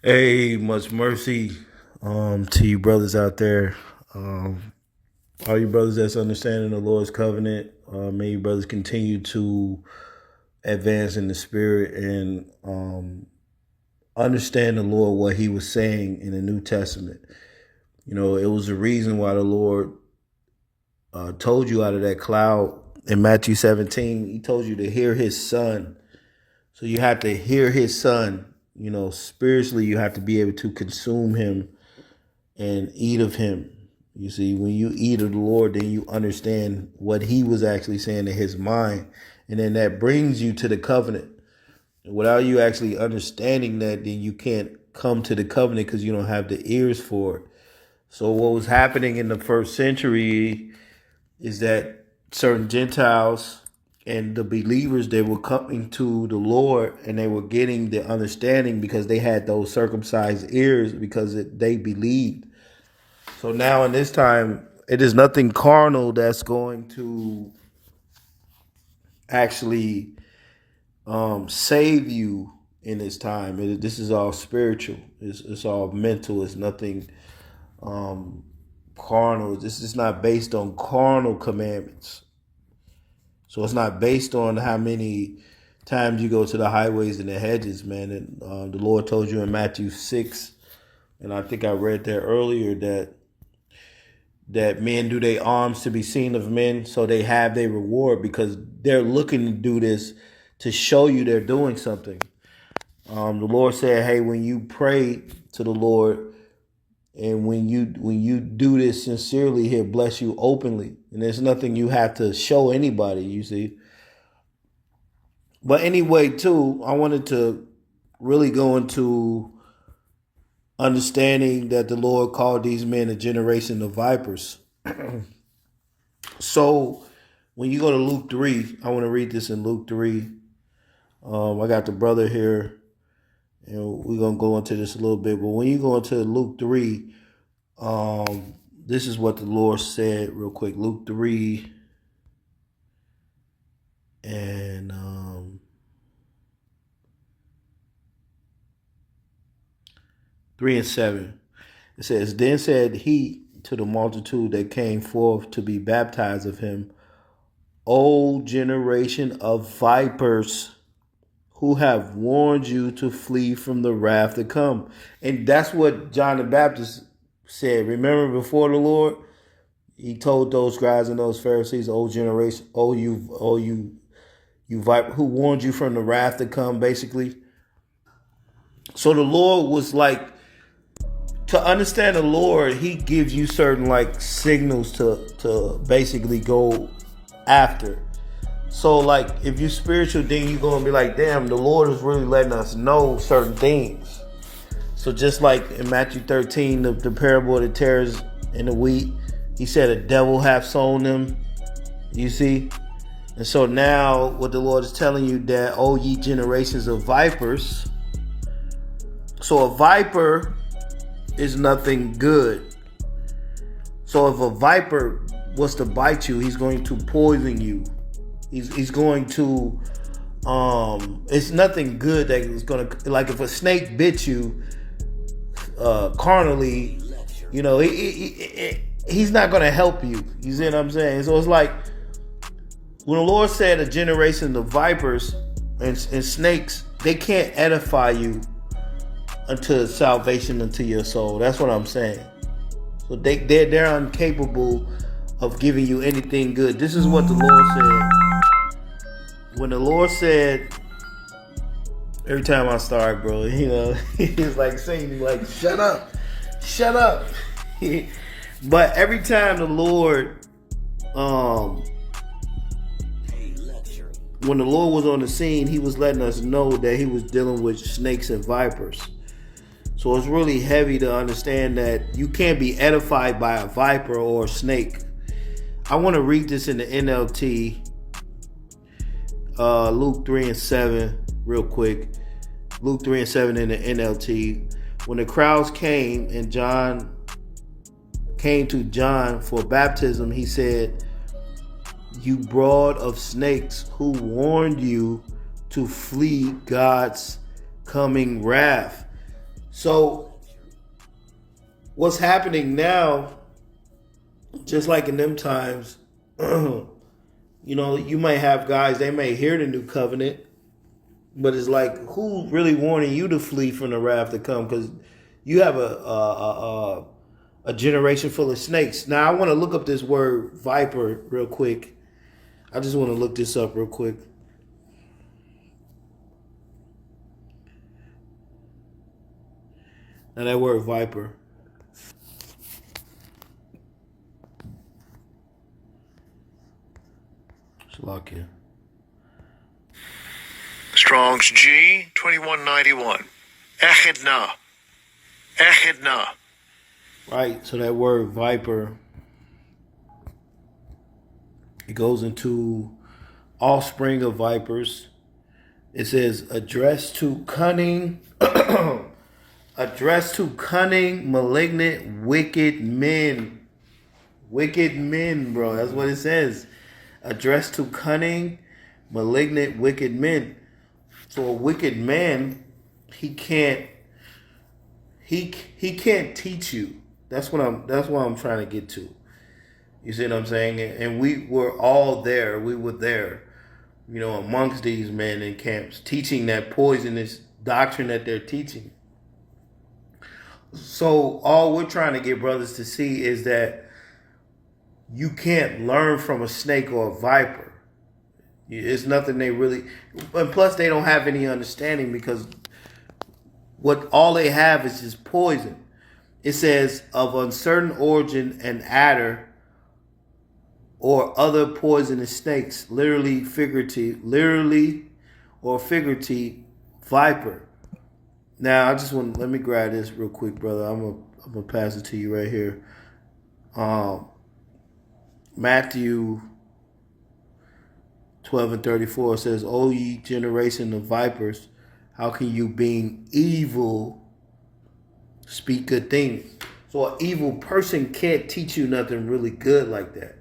Hey, much mercy to you brothers out there. Um, all you brothers that's understanding the Lord's covenant. May you brothers continue to advance in the spirit and understand the Lord what He was saying in the New Testament. You know, it was the reason why the Lord told you out of that cloud in Matthew 17. He told you to hear His Son. So you have to hear His Son. You know, spiritually, you have to be able to consume Him and eat of Him. You see, when you eat of the Lord, then you understand what He was actually saying in His mind. And then that brings you to the covenant. Without you actually understanding that, then you can't come to the covenant because you don't have the ears for it. So what was happening in the first century is that certain Gentiles and the believers, they were coming to the Lord and they were getting the understanding because they had those circumcised ears because they believed. So now in this time, it is nothing carnal that's going to actually save you in this time. This is all spiritual. It's all mental. It's nothing carnal. This is not based on carnal commandments. So it's not based on how many times you go to the highways and the hedges, man. And the Lord told you in Matthew 6, and I think I read there earlier that men do their arms to be seen of men, so they have their reward because they're looking to do this to show you they're doing something. The Lord said, "Hey, when you pray to the Lord, and when you do this sincerely, He'll bless you openly, and there's nothing you have to show anybody." You see, but anyway, too, I wanted to really go into understanding that the Lord called these men a generation of vipers. So when you go to Luke 3, I want to read this in Luke 3. I got the brother here, and we're going to go into this a little bit. But when you go into Luke 3, this is what the Lord said real quick. Luke 3 and 3 and 7. It says, "Then said he to the multitude that came forth to be baptized of him, O generation of vipers, who have warned you to flee from the wrath to come." And that's what John the Baptist said. Remember before the Lord, he told those guys and those Pharisees, "O generation, you viper, who warned you from the wrath to come," basically. So the Lord was like, to understand the Lord, He gives you certain like signals to basically go after. So like if you're spiritual, then you're gonna be like, damn, the Lord is really letting us know certain things. So just like in Matthew 13, the parable of the tares and the wheat, He said a devil hath sown them. You see? And so now what the Lord is telling you, that, "O ye generations of vipers." So a viper is nothing good. So if a viper was to bite you, he's going to poison you. He's going to it's nothing good that is going to, like if a snake bit you carnally, you know, he's not going to help you. You see what I'm saying? So it's like when the Lord said a generation of vipers and snakes, they can't edify you unto salvation, unto your soul. That's what I'm saying. So they're incapable of giving you anything good. This is what the Lord said. When the Lord said, every time I start, bro, you know, he's like saying, like, shut up, shut up. But every time the Lord, when the Lord was on the scene, He was letting us know that He was dealing with snakes and vipers. So it's really heavy to understand that you can't be edified by a viper or a snake. I want to read this in the NLT, Luke 3 and 7, real quick. Luke 3 and 7 in the NLT. When the crowds came and John came to John for baptism, he said, "You brood of snakes, who warned you to flee God's coming wrath?" So what's happening now, just like in them times, you might have guys, they may hear the new covenant, but it's like, who really warning you to flee from the wrath to come? Because you have a generation full of snakes. Now, I want to look up this word viper real quick. I just want to look this up real quick. Now, that word viper. Shalakia. Strong's G 2191. Echidna. Echidna. Right, so that word viper, it goes into offspring of vipers. It says addressed to cunning, malignant, wicked men. Wicked men, bro. That's what it says. Addressed to cunning, malignant, wicked men. So a wicked man, he can't teach you. That's what I'm trying to get to. You see what I'm saying? And we were all there. We were there, amongst these men in camps, teaching that poisonous doctrine that they're teaching. So all we're trying to get brothers to see is that you can't learn from a snake or a viper. It's nothing they really, and plus they don't have any understanding, because all they have is just poison. It says of uncertain origin, an adder or other poisonous snakes, literally or figurative, viper. Now, let me grab this real quick, brother. I'm gonna pass it to you right here. Matthew 12:34 says, "O ye generation of vipers, how can you, being evil, speak good things?" So an evil person can't teach you nothing really good like that.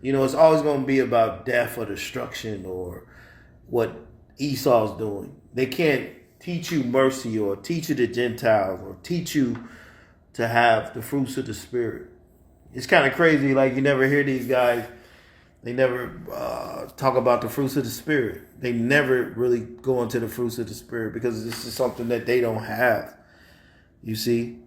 It's always going to be about death or destruction or what Esau's doing. They can't teach you mercy or teach you the Gentiles or teach you to have the fruits of the Spirit. It's kind of crazy. Like, you never hear these guys. They never talk about the fruits of the Spirit. They never really go into the fruits of the Spirit because this is something that they don't have. You see?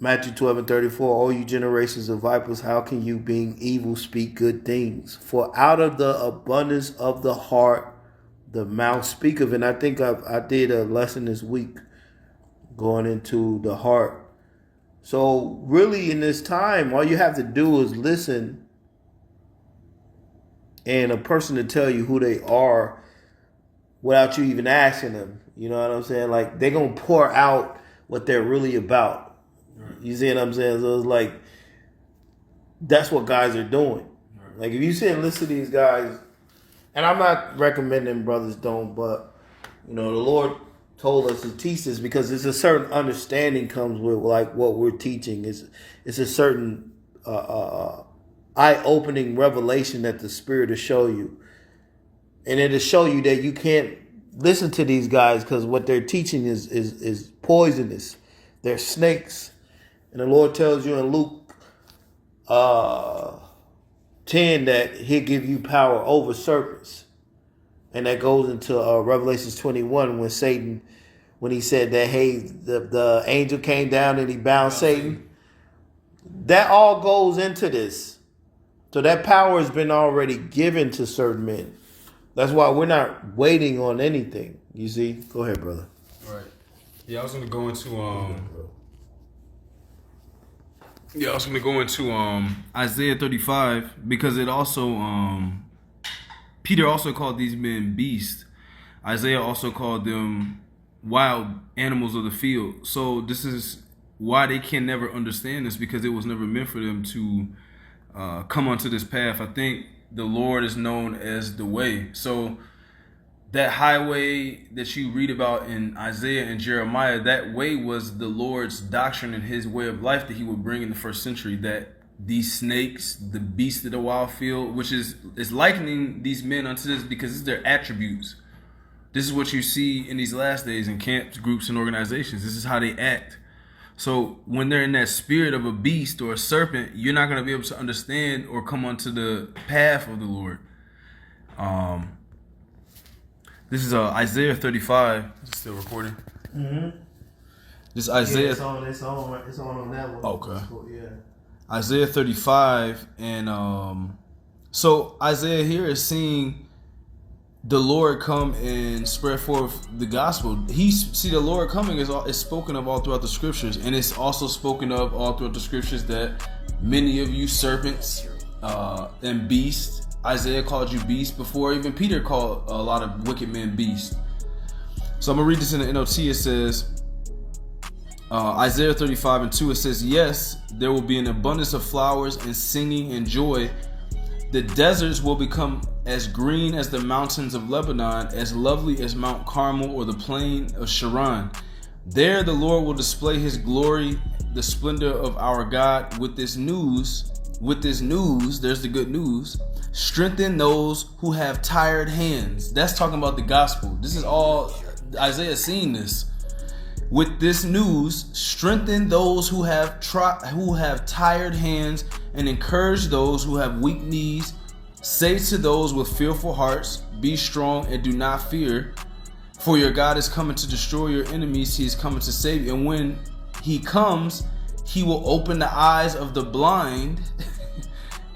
Matthew 12:34, "O you generations of vipers, how can you, being evil, speak good things? For out of the abundance of the heart, the mouth speaketh." And I think I did a lesson this week going into the heart. So really in this time, all you have to do is listen, and a person to tell you who they are without you even asking them. You know what I'm saying? Like, they're going to pour out what they're really about. You see what I'm saying? So it's like, that's what guys are doing. Like, if you sit and listen to these guys, and I'm not recommending brothers don't, but, the Lord told us to teach this because there's a certain understanding comes with, like, what we're teaching. It's a certain eye-opening revelation that the Spirit will show you. And it'll show you that you can't listen to these guys because what they're teaching is poisonous. They're snakes. And the Lord tells you in Luke 10 that he'll give you power over serpents. And that goes into Revelations 21 when he said that, hey, the angel came down and he bound Satan. That all goes into this. So that power has been already given to certain men. That's why we're not waiting on anything. You see? Go ahead, brother. All right. Yeah, I was going to go into Isaiah 35 because it also Peter also called these men beasts. Isaiah also called them wild animals of the field. So this is why they can never understand this, because it was never meant for them to come onto this path. I think the Lord is known as the way. So that highway that you read about in Isaiah and Jeremiah, that way was the Lord's doctrine and his way of life that he would bring in the first century, that these snakes, the beasts of the wild field, which is likening these men unto this because it's their attributes. This is what you see in these last days in camps, groups, and organizations. This is how they act. So when they're in that spirit of a beast or a serpent, you're not going to be able to understand or come onto the path of the Lord. This is Isaiah 35. Is it still recording? Mm-hmm. This Isaiah. It's on that one. Okay. Yeah. Isaiah 35, and so Isaiah here is seeing the Lord come and spread forth the gospel. The Lord coming is spoken of all throughout the scriptures, and it's also spoken of all throughout the scriptures that many of you serpents and beasts. Isaiah called you beast before even Peter called a lot of wicked men beast. So I'm gonna read this in the NLT. It says, Isaiah 35:2. It says, "Yes, there will be an abundance of flowers and singing and joy. The deserts will become as green as the mountains of Lebanon, as lovely as Mount Carmel or the plain of Sharon. There the Lord will display his glory, the splendor of our God. With this news, there's the good news. Strengthen those who have tired hands." That's talking about the gospel. This is all Isaiah seeing this. With this news, strengthen those who have tired hands, and encourage those who have weak knees. Say to those with fearful hearts, be strong and do not fear, for your God is coming to destroy your enemies. He is coming to save you. And when he comes, he will open the eyes of the blind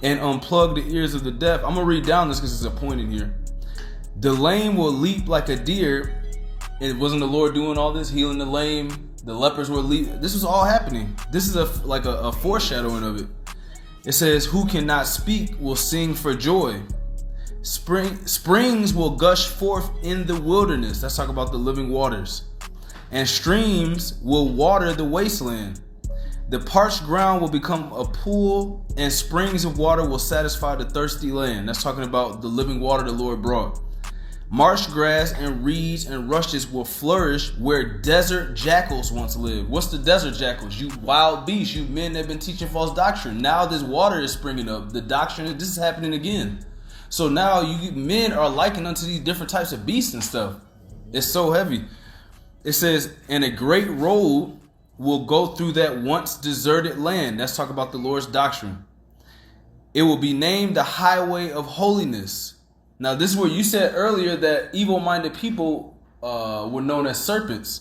and unplug the ears of the deaf. I'm going to read down this because it's a point in here. The lame will leap like a deer. And wasn't the Lord doing all this, healing the lame? The lepers were leaping. This was all happening. This is a foreshadowing of it. It says, "Who cannot speak will sing for joy. Springs will gush forth in the wilderness." That's talking about the living waters. "And streams will water the wasteland. The parched ground will become a pool, and springs of water will satisfy the thirsty land." That's talking about the living water the Lord brought. "Marsh grass and reeds and rushes will flourish where desert jackals once lived." What's the desert jackals? You wild beasts, you men that have been teaching false doctrine. Now this water is springing up. The doctrine, this is happening again. So now you men are likened unto these different types of beasts and stuff. It's so heavy. It says, "And a great road will go through that once deserted land." That's talking about the Lord's doctrine. "It will be named the highway of holiness." Now, this is where you said earlier that evil-minded people were known as serpents.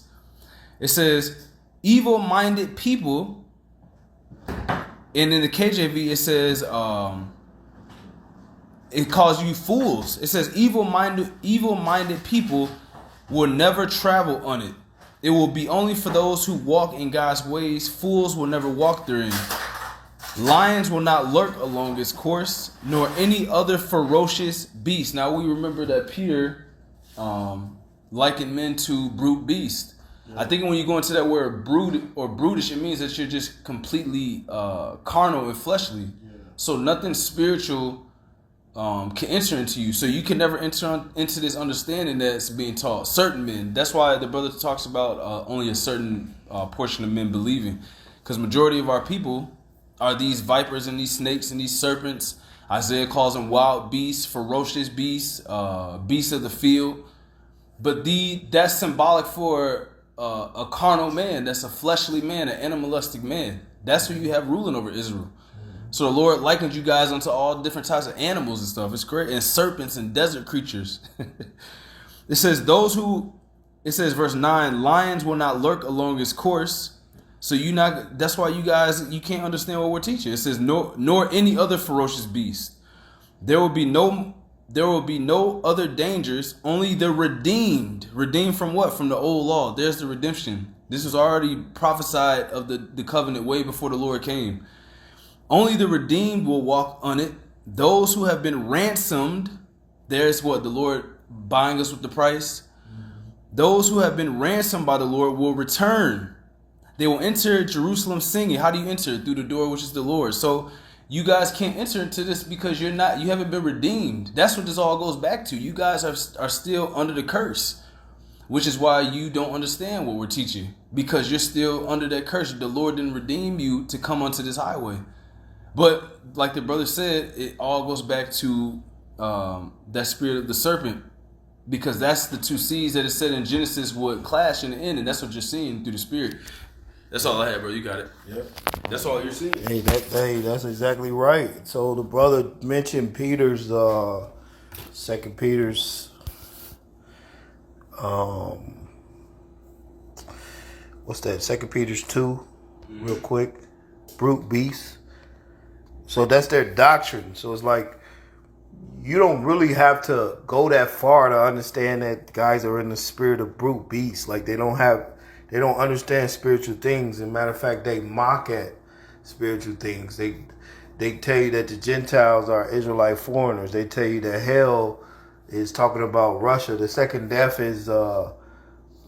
It says, evil-minded people, and in the KJV it says, it calls you fools. It says, evil-minded people will never travel on it. It will be only for those who walk in God's ways. Fools will never walk therein. "Lions will not lurk along its course, nor any other ferocious beast." Now we remember that Peter likened men to brute beasts. Yeah. I think when you go into that word brute or brutish, it means that you're just completely carnal and fleshly. Yeah. So nothing spiritual can enter into you. So you can never enter into this understanding that's being taught. Certain men. That's why the brother talks about only a certain portion of men believing. Because majority of our people are these vipers and these snakes and these serpents. Isaiah calls them wild beasts, ferocious beasts, beasts of the field. But that's symbolic for a carnal man. That's a fleshly man, an animalistic man. That's who you have ruling over Israel. So the Lord likened you guys unto all different types of animals and stuff. It's great. And serpents and desert creatures. It says, verse 9, "Lions will not lurk along its course." So that's why you can't understand what we're teaching. It says, nor any other ferocious beast. There will be no other dangers, only the redeemed. Redeemed from what? From the old law. There's the redemption. This was already prophesied of the covenant way before the Lord came. "Only the redeemed will walk on it. Those who have been ransomed." There's what? The Lord buying us with the price. "Those who have been ransomed by the Lord will return. They will enter Jerusalem singing." How do you enter? Through the door, which is the Lord. So you guys can't enter into this because you haven't been redeemed. That's what this all goes back to. You guys are still under the curse, which is why you don't understand what we're teaching, because you're still under that curse. The Lord didn't redeem you to come onto this highway. But like the brother said, it all goes back to that spirit of the serpent because that's the two seeds that it said in Genesis would clash in the end, and that's what you're seeing through the Spirit. That's all I had, bro. You got it. Yep. That's all you're seeing. Hey, that's exactly right. So the brother mentioned Peter's, 2 Peter's, what's that? 2 Peter's 2, real quick. Brute beasts. So that's their doctrine. So it's like, you don't really have to go that far to understand that guys are in the spirit of brute beasts. Like they don't understand spiritual things. As a matter of fact, they mock at spiritual things. They tell you that the Gentiles are Israelite foreigners. They tell you that hell is talking about Russia. The second death is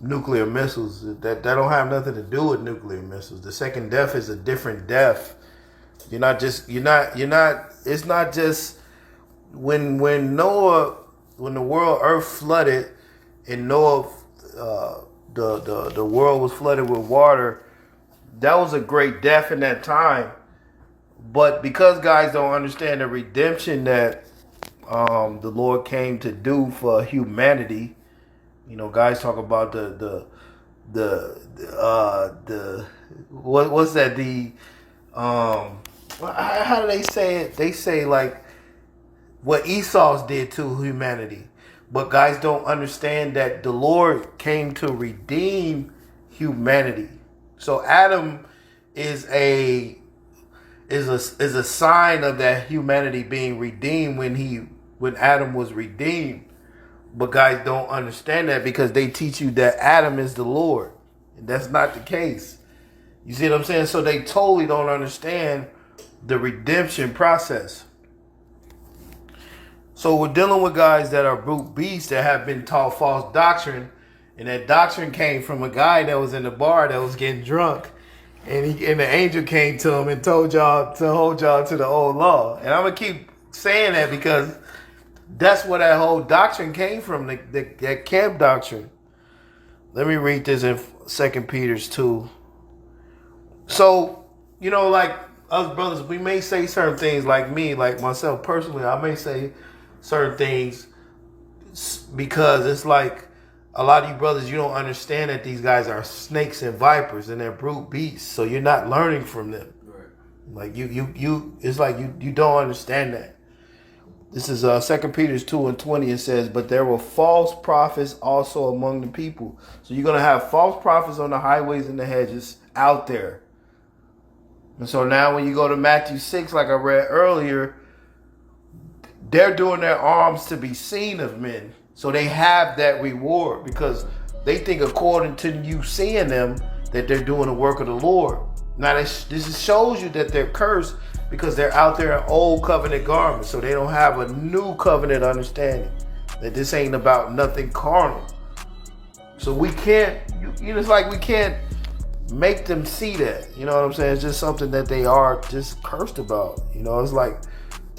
nuclear missiles. That don't have nothing to do with nuclear missiles. The second death is a different death. It's not just when the world earth flooded and Noah the world was flooded with water. That was a great death in that time. But because guys don't understand the redemption that the Lord came to do for humanity, guys talk about what's that, how do they say it? They say like what Esau's did to humanity. But guys don't understand that the Lord came to redeem humanity. So Adam is a sign of that humanity being redeemed when Adam was redeemed. But guys don't understand that because they teach you that Adam is the Lord. And that's not the case. You see what I'm saying? So they totally don't understand the redemption process. So we're dealing with guys that are brute beasts that have been taught false doctrine. And that doctrine came from a guy that was in the bar that was getting drunk. And the angel came to him and told y'all to hold y'all to the old law. And I'm going to keep saying that because that's where that whole doctrine came from, that camp doctrine. Let me read this in 2 Peter's 2. So, like us brothers, we may say certain things, like me, like myself personally, I may say certain things because it's like a lot of you brothers, you don't understand that these guys are snakes and vipers and they're brute beasts. So you're not learning from them. Right. Like you it's like you don't understand that. This is 2 Peter 2:20. It says, but there were false prophets also among the people. So you're going to have false prophets on the highways and the hedges out there. And so now when you go to Matthew 6, like I read earlier, they're doing their alms to be seen of men. So they have that reward because they think according to you seeing them that they're doing the work of the Lord. Now this shows you that they're cursed because they're out there in old covenant garments. So they don't have a new covenant understanding. That this ain't about nothing carnal. So we can't, it's like we can't make them see that. You know what I'm saying? It's just something that they are just cursed about. It's like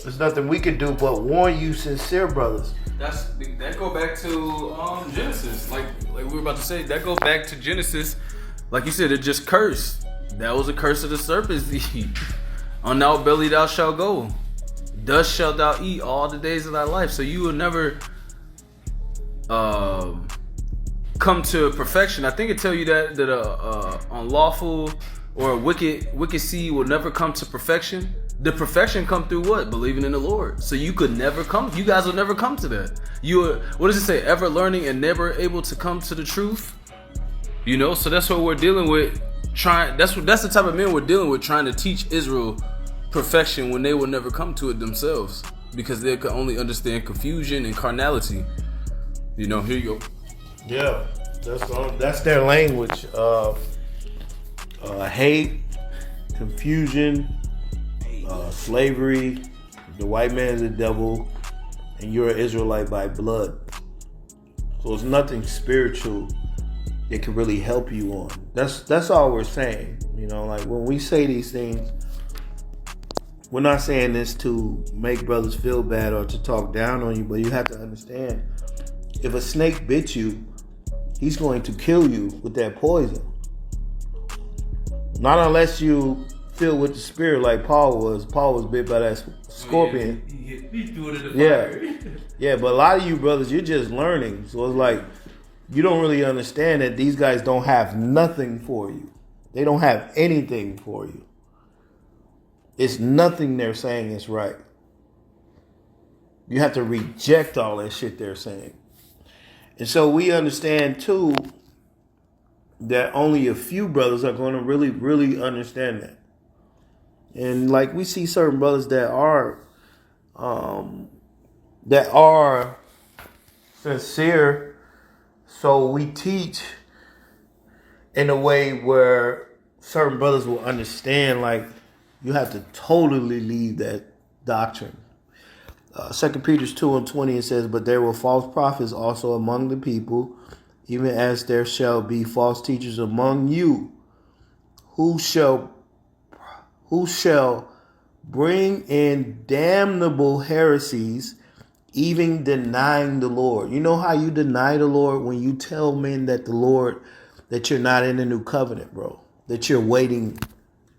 there's nothing we can do but warn you, sincere brothers. That go back to Genesis. Like we were about to say, that go back to Genesis. Like you said, it just cursed. That was a curse of the serpents. On thy belly thou shalt go. Dust shalt thou eat all the days of thy life. So you will never come to perfection. I think it tell you that unlawful or a wicked seed will never come to perfection. The perfection come through what? Believing in the Lord. So you could never come. You guys will never come to that. What does it say? Ever learning and never able to come to the truth. So that's what we're dealing with. That's the type of men we're dealing with, trying to teach Israel perfection when they will never come to it themselves because they can only understand confusion and carnality. Here you go. Yeah, that's their language. Hate, confusion, slavery. The white man is the devil, and you're an Israelite by blood. So it's nothing spiritual that can really help you on. That's all we're saying. Like when we say these things, we're not saying this to make brothers feel bad or to talk down on you, but you have to understand, if a snake bit you, he's going to kill you with that poison. Not unless you filled with the Spirit like Paul was. Paul was bit by that scorpion. He threw it in the Yeah. fire. Yeah, but a lot of you brothers, you're just learning. So it's like you don't really understand that these guys don't have nothing for you. They don't have anything for you. It's nothing they're saying is right. You have to reject all that shit they're saying. And so we understand too that only a few brothers are going to really, really understand that. And like we see certain brothers that are sincere. So we teach in a way where certain brothers will understand, like, you have to totally leave that doctrine. 2 Peter 2:20, it says, but there were false prophets also among the people, even as there shall be false teachers among you, who shall bring in damnable heresies, even denying the Lord. You know how you deny the Lord? When you tell men that that you're not in the new covenant, bro. That you're waiting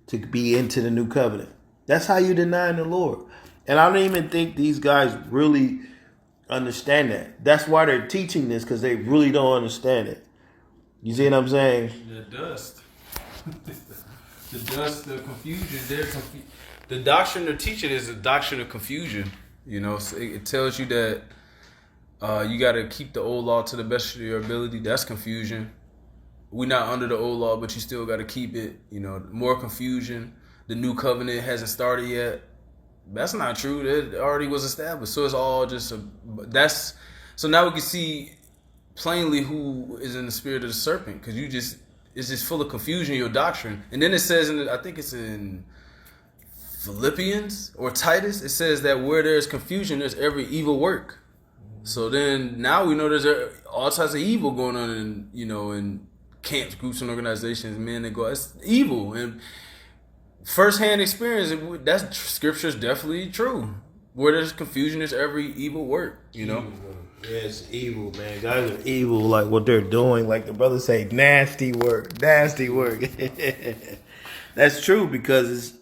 to be into the new covenant. That's how you deny the Lord. And I don't even think these guys really understand that. That's why they're teaching this, because they really don't understand it. You see what I'm saying? The dust. The dust, the confusion. The doctrine they're teaching is a doctrine of confusion. You know, so it tells you that you got to keep the old law to the best of your ability. That's confusion. We're not under the old law, but you still got to keep it. You know, more confusion. The new covenant hasn't started yet. That's not true. It already was established. So it's all just so now we can see plainly who is in the spirit of the serpent, because it's just full of confusion, your doctrine. And then it says, I think it's in Philippians or Titus, it says that where there's confusion, there's every evil work. So then now we know there's all types of evil going on in camps, groups, and organizations. Men that go, it's evil. And first-hand experience, that scripture is definitely true. Where there's confusion, there's every evil work, Yeah, it's evil, man. Guys are evil, like what they're doing. Like the brothers say, nasty work, nasty work. That's true, because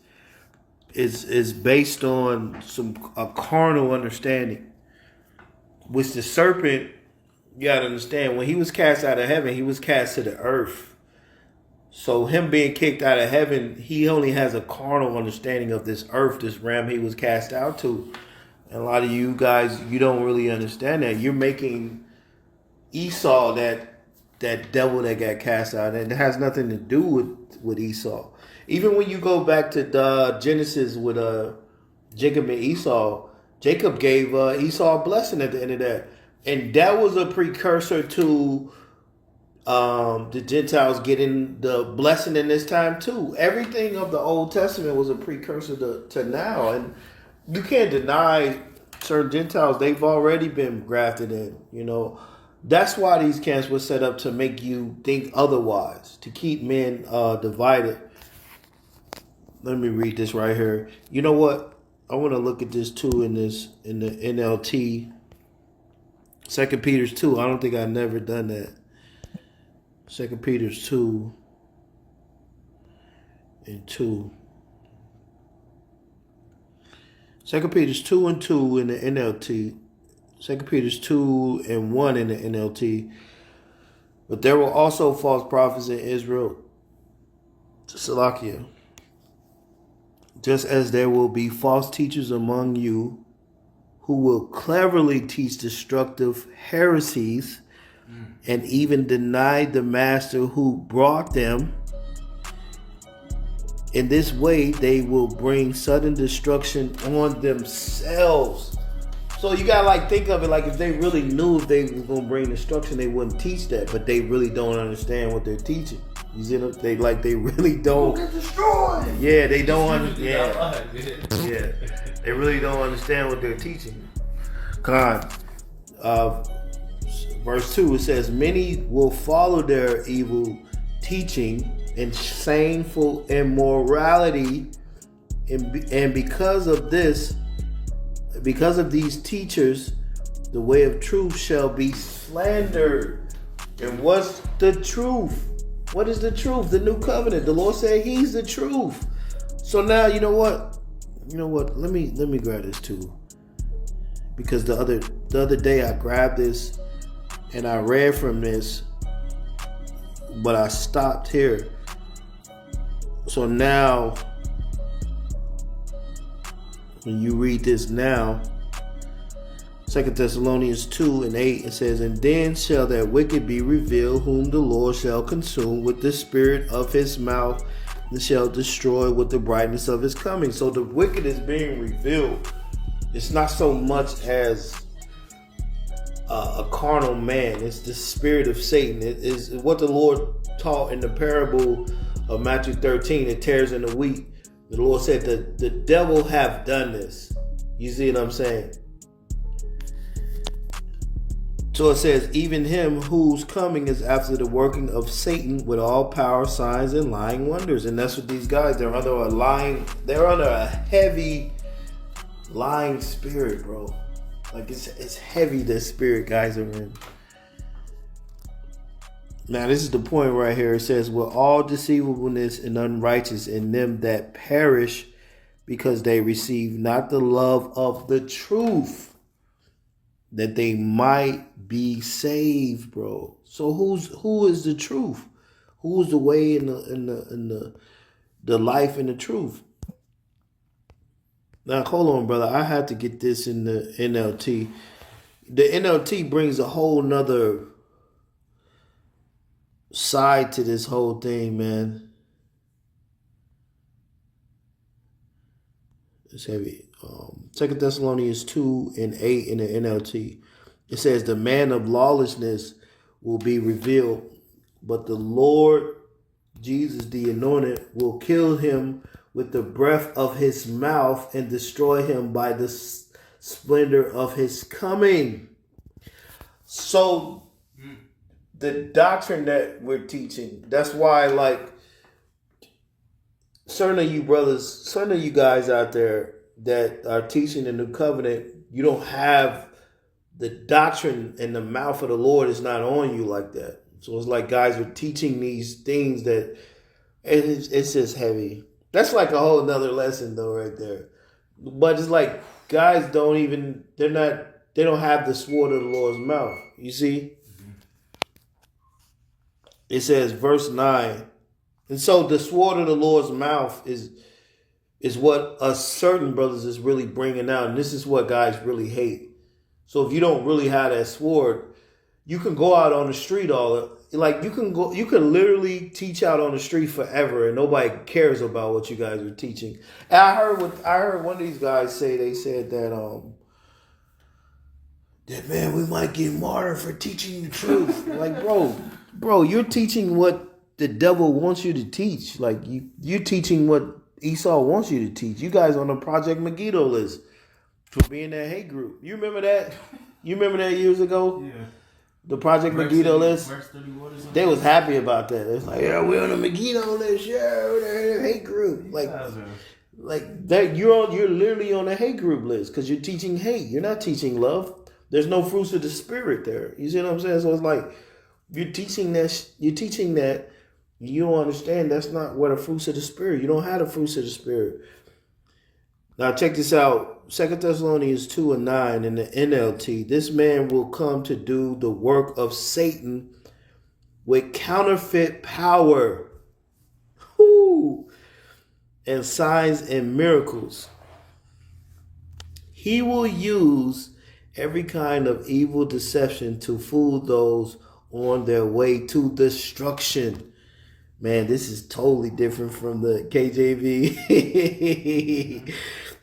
it's based on a carnal understanding. Which the serpent, you gotta understand, when he was cast out of heaven, he was cast to the earth. So him being kicked out of heaven, he only has a carnal understanding of this earth, this realm he was cast out to. And a lot of you guys, you don't really understand that. You're making Esau that devil that got cast out, and it has nothing to do with Esau. Even when you go back to the Genesis with Jacob and Esau, Jacob gave Esau a blessing at the end of that. And that was a precursor to the Gentiles getting the blessing in this time too. Everything of the Old Testament was a precursor to now. And you can't deny certain Gentiles, they've already been grafted in, That's why these camps were set up, to make you think otherwise, to keep men divided. Let me read this right here. You know what? I want to look at this too in the NLT. 2 Peter 2. I don't think I've never done that. 2 Peter 2 and 2. 2 Peter 2 and 2 in the NLT. 2 Peter 2 and 1 in the NLT. But there were also false prophets in Israel. Salakia. Just as there will be false teachers among you who will cleverly teach destructive heresies and even deny the master who brought them. In this way, they will bring sudden destruction on themselves. So you gotta think of it like, if they really knew if they were gonna bring destruction, they wouldn't teach that. But they really don't understand what they're teaching. You see them? They really don't. Get destroyed. Yeah, they don't understand. Yeah, they really don't understand what they're teaching. God, verse 2, it says, many will follow their evil teaching and shameful immorality, and because of these teachers, the way of truth shall be slandered. And what's the truth? What is the truth? The new covenant. The Lord said He's the truth. So now you know what? You know what? Let me grab this too. Because the other day I grabbed this and I read from this, but I stopped here. So now when you read this now, 2 Thessalonians 2:8, it says, "And then shall that wicked be revealed, whom the Lord shall consume with the spirit of his mouth, and shall destroy with the brightness of his coming." So the wicked is being revealed. It's not so much as a carnal man. It's the spirit of Satan. It is what the Lord taught in the parable of Matthew 13. It tears in the wheat. The Lord said that the devil have done this. You see what I'm saying? So it says, even him whose coming is after the working of Satan with all power, signs, and lying wonders. And that's what these guys, they're under a heavy lying spirit, bro. Like it's heavy, the spirit guys are in. Now this is the point right here. It says, with all deceivableness and unrighteous in them that perish, because they receive not the love of the truth, that they might be saved, bro. So who is the truth? Who is the way and the life and the truth? Now hold on, brother. I had to get this in the NLT. The NLT brings a whole nother side to this whole thing, man. It's heavy. 2 Thessalonians 2:8 in the NLT. It says, the man of lawlessness will be revealed, but the Lord Jesus, the anointed, will kill him with the breath of his mouth and destroy him by the splendor of his coming. So the doctrine that we're teaching, that's why, like, certain of you brothers, certain of you guys out there that are teaching the new covenant, you don't have the doctrine, and the mouth of the Lord is not on you like that. So it's like guys are teaching these things that it's just heavy. That's like a whole nother lesson though right there. But it's like guys they don't have the sword of the Lord's mouth. You see? It says verse 9. And so the sword of the Lord's mouth is what us certain brothers is really bringing out. And this is what guys really hate. So if you don't really have that sword, you can go out on the street you can literally teach out on the street forever and nobody cares about what you guys are teaching. And I heard one of these guys say, they said that man, we might get martyred for teaching the truth. Like, bro, you're teaching what the devil wants you to teach. Like you're teaching what Esau wants you to teach. You guys on the Project Megiddo list for being that hate group. You remember that? You remember that years ago? Yeah. The Project Megiddo list. They was happy about that. It's like, yeah, we're on the Megiddo list. Yeah, we're the hate group. Like that. You're literally on a hate group list because you're teaching hate. You're not teaching love. There's no fruits of the spirit there. You see what I'm saying? So it's like you're teaching that. You don't understand. That's not what the fruits of the spirit. You don't have the fruits of the spirit. Now check this out. 2 Thessalonians 2:9 in the NLT. This man will come to do the work of Satan with counterfeit power, and signs and miracles. He will use every kind of evil deception to fool those on their way to destruction. Man, this is totally different from the KJV.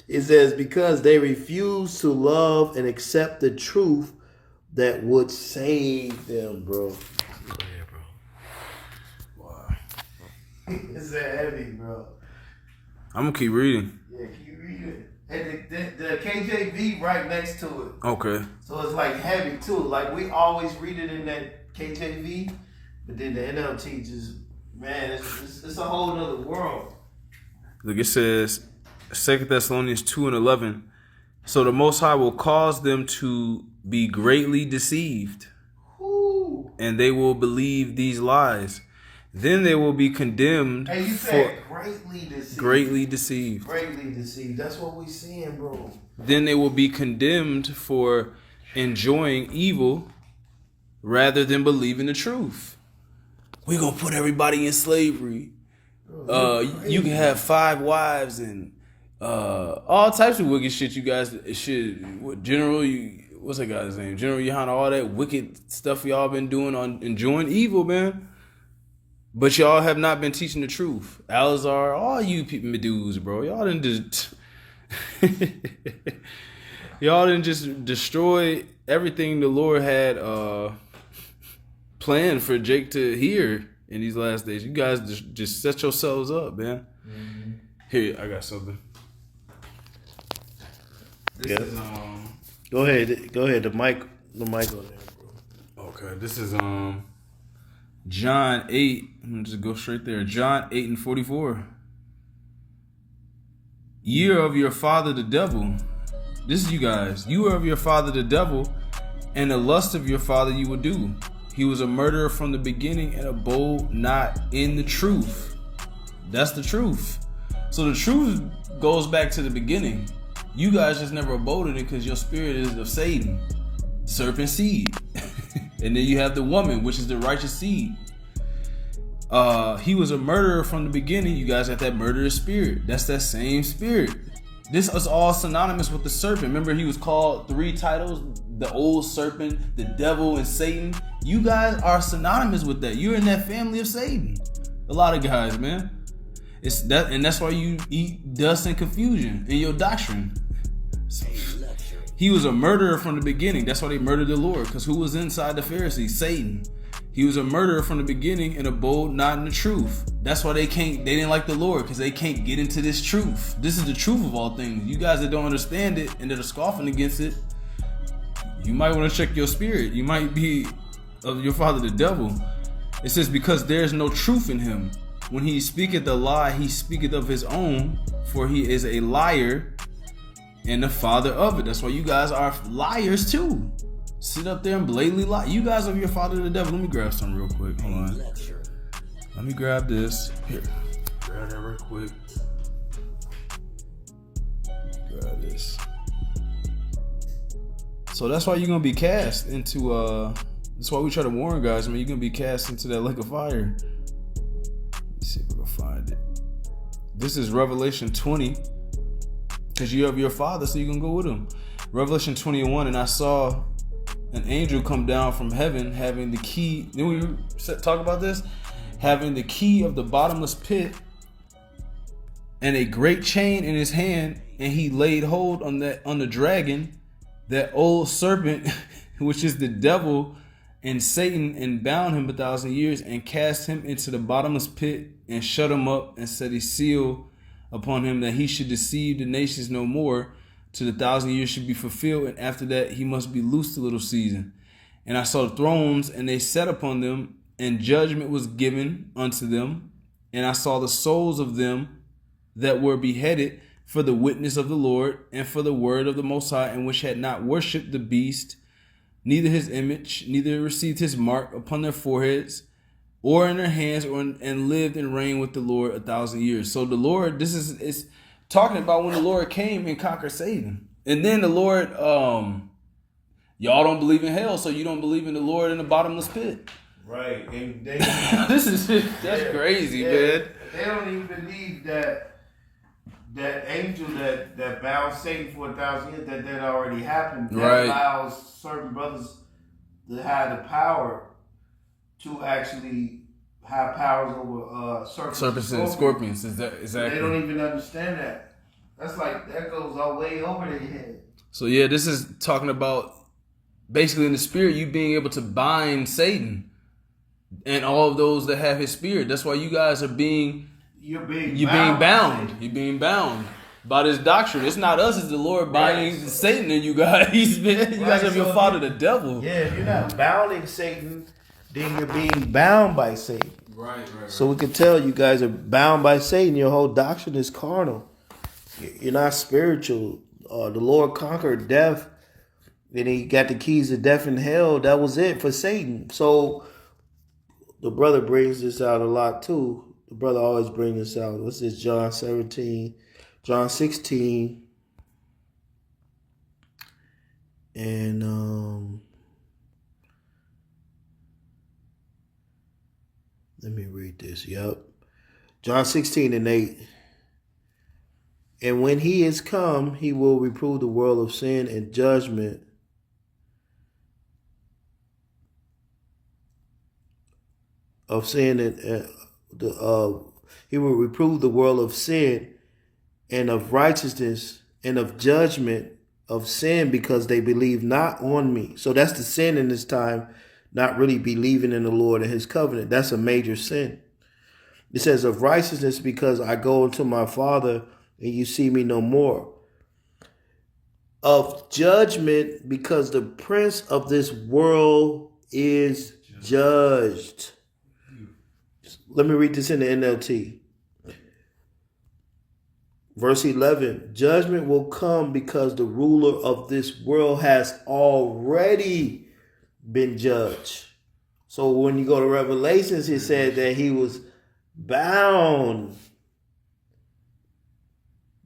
It says, because they refuse to love and accept the truth that would save them, bro. Yeah, bro. Wow. It's that heavy, bro. I'm going to keep reading. Yeah, keep reading. And the KJV right next to it. Okay. So it's like heavy too. Like we always read it in that KJV, but then the NLT just, man, it's a whole other world. Look, it says 2 Thessalonians 2:11. So the Most High will cause them to be greatly deceived, and they will believe these lies, Then they will be condemned Hey, you for said greatly deceived. greatly deceived. Greatly deceived. That's what we seeing, bro. Then they will be condemned for enjoying evil rather than believing the truth. We're gonna put everybody in slavery. You can have 5 wives and all types of wicked shit. You guys should. What's that guy's name? General Yohana. All that wicked stuff y'all been doing on enjoying evil, man. But y'all have not been teaching the truth. Alazar, all you people dudes, bro. Y'all didn't just y'all didn't just destroy everything the Lord had planned for Jake to hear in these last days. You guys just set yourselves up, man. Mm-hmm. Here, I got something. This is Go ahead. The mic on there, bro. Okay, this is John 8. I'm gonna just go straight there. John 8 and 44. Ye are of your father the devil. This is you guys. You are of your father the devil, and the lust of your father you will do. He was a murderer from the beginning and abode not in the truth. That's the truth. So the truth goes back to the beginning. You guys just never abode in it because your spirit is of Satan, serpent seed. And then you have the woman, which is the righteous seed. He was a murderer from the beginning. You guys got that murderous spirit. That's that same spirit. This is all synonymous with the serpent. Remember, he was called 3 titles: the old serpent, the devil, and Satan. You guys are synonymous with that. You're in that family of Satan. A lot of guys, man. It's that, and that's why you eat dust and confusion in your doctrine. He was a murderer from the beginning. That's why they murdered the Lord. Because who was inside the Pharisees? Satan. He was a murderer from the beginning and abode not in the truth. That's why they didn't like the Lord, because they can't get into this truth. This is the truth of all things. You guys that don't understand it and that are scoffing against it, you might want to check your spirit. You might be of your father the devil. It says, because there is no truth in him. When he speaketh a lie, he speaketh of his own, for he is a liar and the father of it. That's why you guys are liars too. Sit up there and blatantly lie. You guys are your father the devil. Let me grab something real quick. Hold on. Let me grab this. Here. Grab that real quick. Grab this. So that's why you're going to be cast into, that's why we try to warn guys, man. You're going to be cast into that lake of fire. Let's see if we can find it. This is Revelation 20. Because you have your father, so you can go with him. Revelation 21, and I saw an angel come down from heaven having the key. Didn't we talk about this? Having the key of the bottomless pit and a great chain in his hand, and he laid hold on the dragon, that old serpent, which is the devil and Satan, and bound him 1,000 years, and cast him into the bottomless pit, and shut him up, and set a seal upon him, that he should deceive the nations no more, till the 1,000 years should be fulfilled, and after that he must be loosed a little season. And I saw thrones, and they sat upon them, and judgment was given unto them. And I saw the souls of them that were beheaded for the witness of the Lord, and for the word of the Most High, and which had not worshipped the beast, neither his image, neither received his mark upon their foreheads, or in their hands, and lived and reigned with the Lord 1,000 years. So the Lord, this is talking about when the Lord came and conquered Satan. And then the Lord, y'all don't believe in hell, so you don't believe in the Lord in the bottomless pit. Right. And they, that's crazy, man. They don't even believe that angel that bound Satan for 1,000 years, that already happened. That Right. allows certain brothers to have the power to actually have powers over serpents and scorpions. Exactly. They don't even understand that. That's like, that goes all way over their head. So yeah, this is talking about basically in the spirit, you being able to bind Satan and all of those that have his spirit. That's why you guys are being bound. You're being bound by this doctrine. It's not us, it's the Lord binding Satan and you guys, man. You guys have your father the devil. Yeah, if you're not bounding Satan, then you're being bound by Satan. Right. So we can tell you guys are bound by Satan. Your whole doctrine is carnal. You're not spiritual. The Lord conquered death. Then he got the keys of death and hell. That was it for Satan. So the brother brings this out a lot too. The brother always brings this out. What's this? John 16, and let me read this. Yep. John 16:8. And when he is come, he will reprove the world of sin and judgment. Of sin and he will reprove the world of sin and of righteousness and of judgment of sin because they believe not on me. So that's the sin in this time, not really believing in the Lord and his covenant. That's a major sin. It says of righteousness because I go unto my Father and you see me no more. Of judgment because the prince of this world is judged. Let me read this in the NLT. Verse 11, judgment will come because the ruler of this world has already been judged. So when you go to Revelations, it said that he was bound.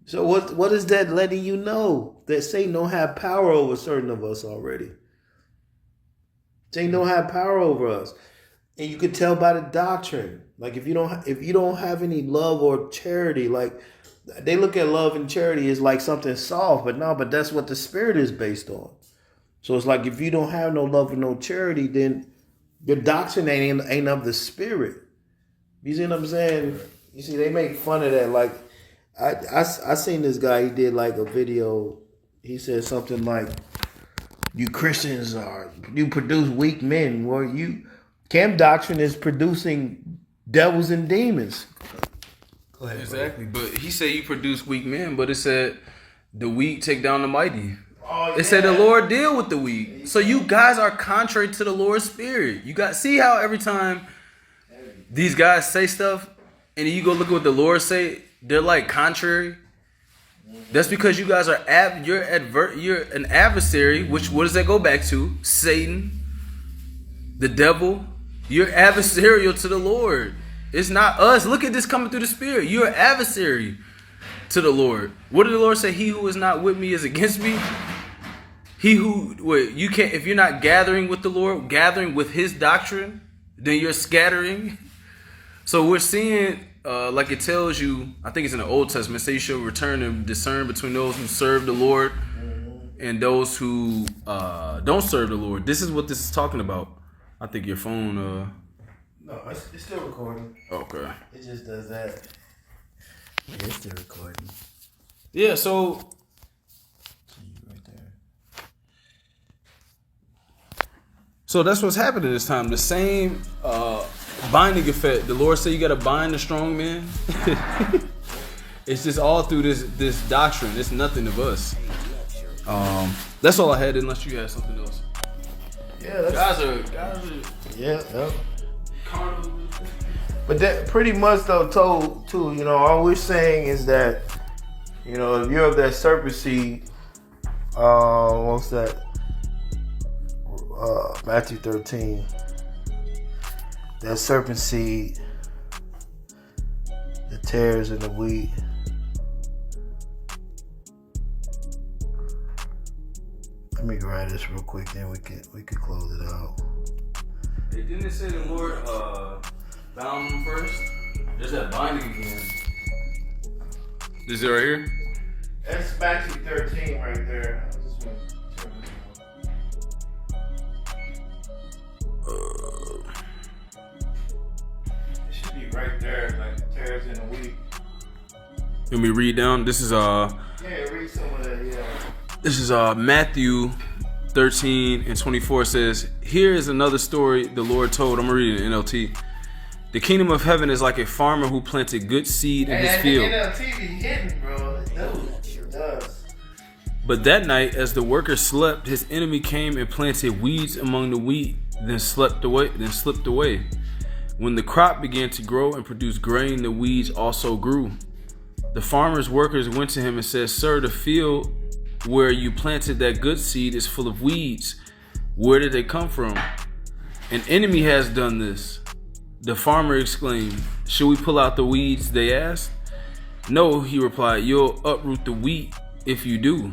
So what is that letting you know? That Satan don't have power over certain of us already. Satan don't have power over us. And you can tell by the doctrine. Like if you don't have any love or charity, like they look at love and charity as like something soft, but that's what the spirit is based on. So it's like if you don't have no love and no charity, then your doctrine ain't of the spirit. You see what I'm saying? You see, they make fun of that. Like I seen this guy, he did like a video. He said something like, you Christians you produce weak men. Well, camp doctrine is producing devils and demons. Go ahead, exactly. Bro. But he said you produce weak men, but it said the weak take down the mighty. Oh, it said the Lord deal with the weak. So you guys are contrary to the Lord's spirit. You got see how every time these guys say stuff and you go look at what the Lord say, they're like contrary. That's because you guys are you're an adversary, which what does that go back to? Satan, the devil. You're adversarial to the Lord. It's not us. Look at this coming through the spirit. You're an adversary to the Lord. What did the Lord say? He who is not with me is against me. You can't, if you're not gathering with the Lord, gathering with his doctrine, then you're scattering. So we're seeing, like it tells you, I think it's in the Old Testament, say you shall return and discern between those who serve the Lord and those who don't serve the Lord. This is what this is talking about. I think your phone... No, it's still recording. Okay. It just does that. Yeah, it's still recording. Yeah, so... Right there. So that's what's happening this time. The same binding effect. The Lord said you got to bind the strong man. It's just all through this doctrine. It's nothing of us. That's all I had, unless you had something else. Yeah, guys are yeah. But that pretty much though told too, all we're saying is that, if you're of that serpent seed, what's that? Matthew 13. That serpent seed, the tares and the wheat. Let me grab this real quick, then we could close it out. Hey, didn't it say the Lord bound them first? There's that binding again. Is it right here? That's Matthew 13 right there. It should be right there, like the tares in the wheat. Let me read down. This is Yeah, read some of that. Yeah. This is Matthew 13:24 says, here is another story the Lord told. I'm going to read it in NLT. The kingdom of heaven is like a farmer who planted good seed in his field. NLT be hitting, bro. It does. But that night, as the workers slept, his enemy came and planted weeds among the wheat, then slipped away. When the crop began to grow and produce grain, the weeds also grew. The farmer's workers went to him and said, Sir, the field where you planted that good seed is full of weeds. Where did they come from? An enemy has done this. The farmer exclaimed, "Should we pull out the weeds?" they asked. "No," he replied, "you'll uproot the wheat if you do.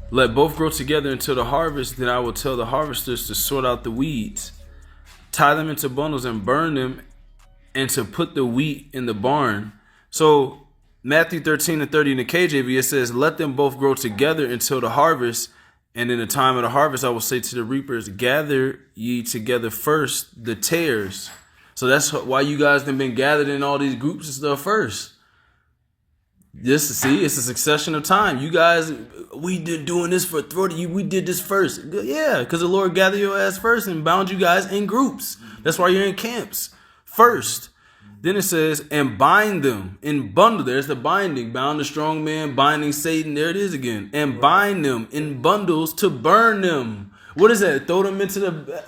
Let both grow together until the harvest, then I will tell the harvesters to sort out the weeds, tie them into bundles and burn them, and to put the wheat in the barn." So Matthew 13:30 in the KJV, it says, "Let them both grow together until the harvest, and in the time of the harvest I will say to the reapers, gather ye together first the tares." So that's why you guys have been gathered in all these groups and stuff first. Just to see, it's a succession of time. You guys, we did doing this for 30. We did this first. Yeah, because the Lord gathered your ass first and bound you guys in groups. That's why you're in camps first. Then it says, and bind them in bundle. There's the binding. Bound the strong man, binding Satan. There it is again. And bind them in bundles to burn them. What is that? Throw them into the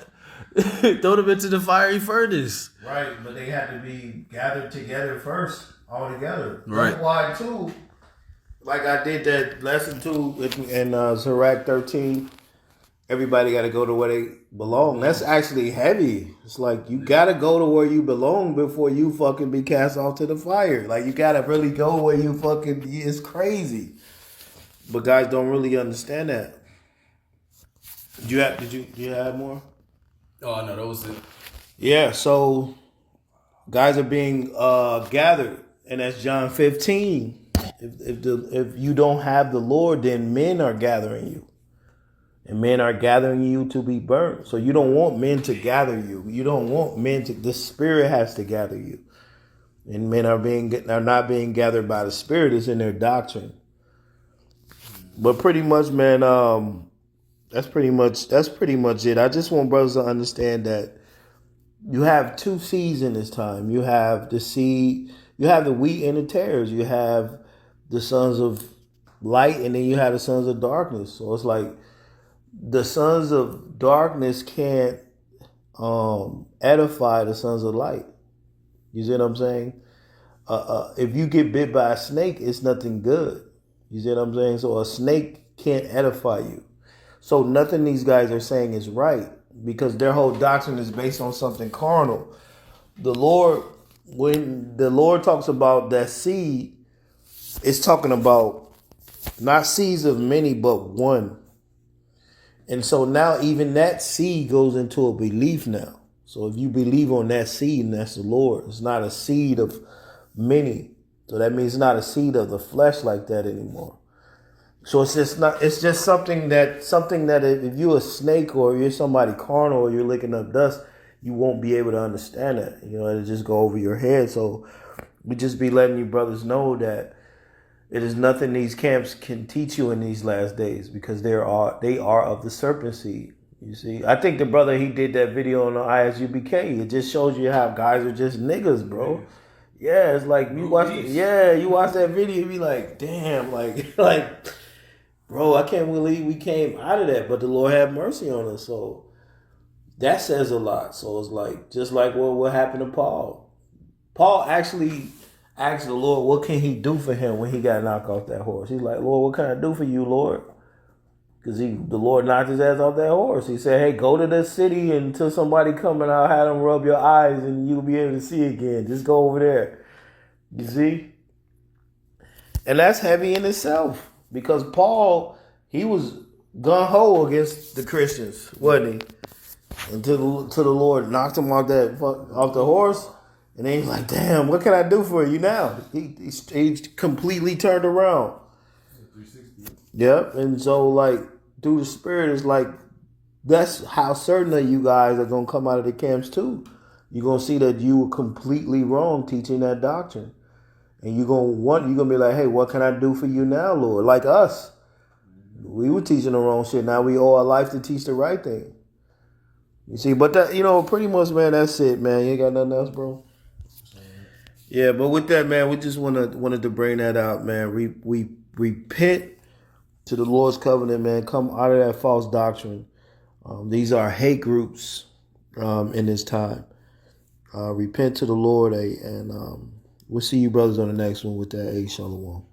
fiery furnace. Right, but they had to be gathered together first, all together. Right. That's why, too, like I did that lesson, too, in Sirach 13, everybody got to go to where they belong. That's actually heavy. It's like you got to go to where you belong before you fucking be cast off to the fire. Like you got to really go where you fucking, it's crazy. But guys don't really understand that. Did you have more? Oh, no, that was it. Yeah, so guys are being gathered, and that's John 15. If you don't have the Lord, then men are gathering you, and men are gathering you to be burned. So you don't want men to gather you. You don't want men to. The Spirit has to gather you, and men are not being gathered by the Spirit. It's in their doctrine. But pretty much, man, that's pretty much it. I just want brothers to understand that you have two seeds in this time. You have the seed, you have the wheat and the tares. You have the sons of light, and then you have the sons of darkness. So it's like the sons of darkness can't edify the sons of light. You see what I'm saying? If you get bit by a snake, it's nothing good. You see what I'm saying? So a snake can't edify you. So nothing these guys are saying is right, because their whole doctrine is based on something carnal. The Lord, when the Lord talks about that seed, it's talking about not seeds of many, but one. And so now even that seed goes into a belief now. So if you believe on that seed, and that's the Lord, it's not a seed of many. So that means it's not a seed of the flesh like that anymore. So it's just something that if you're a snake or you're somebody carnal or you're licking up dust, you won't be able to understand it. You know, it'll just go over your head. So we just be letting you brothers know that it is nothing these camps can teach you in these last days, because they are of the serpent seed. You see, I think the brother, he did that video on the ISUBK. It just shows you how guys are just niggas, bro. Yeah, it's like you watch that video, you be like, damn, like bro, I can't believe we came out of that, but the Lord had mercy on us. So that says a lot. So it's like, just like what happened to Paul. Paul actually asked the Lord, what can he do for him when he got knocked off that horse? He's like, Lord, what can I do for you, Lord? Because the Lord knocked his ass off that horse. He said, hey, go to the city until somebody come and I'll have them rub your eyes and you'll be able to see again. Just go over there. You see? And that's heavy in itself. Because Paul, he was gung-ho against the Christians, wasn't he? Until the Lord knocked him off the horse. And then he's like, damn, what can I do for you now? He completely turned around. 360. Yep. And so, like, through the Spirit, it's like, that's how certain of you guys are going to come out of the camps too. You're going to see that you were completely wrong teaching that doctrine. And you're going to be like, hey, what can I do for you now, Lord? Like us. We were teaching the wrong shit. Now we owe our life to teach the right thing. You see, but that, pretty much, man, that's it, man. You ain't got nothing else, bro? Yeah, but with that, man, we just wanted to bring that out, man. We repent to the Lord's covenant, man. Come out of that false doctrine. These are hate groups in this time. Repent to the Lord, and we'll see you brothers on the next one with that. Shalom.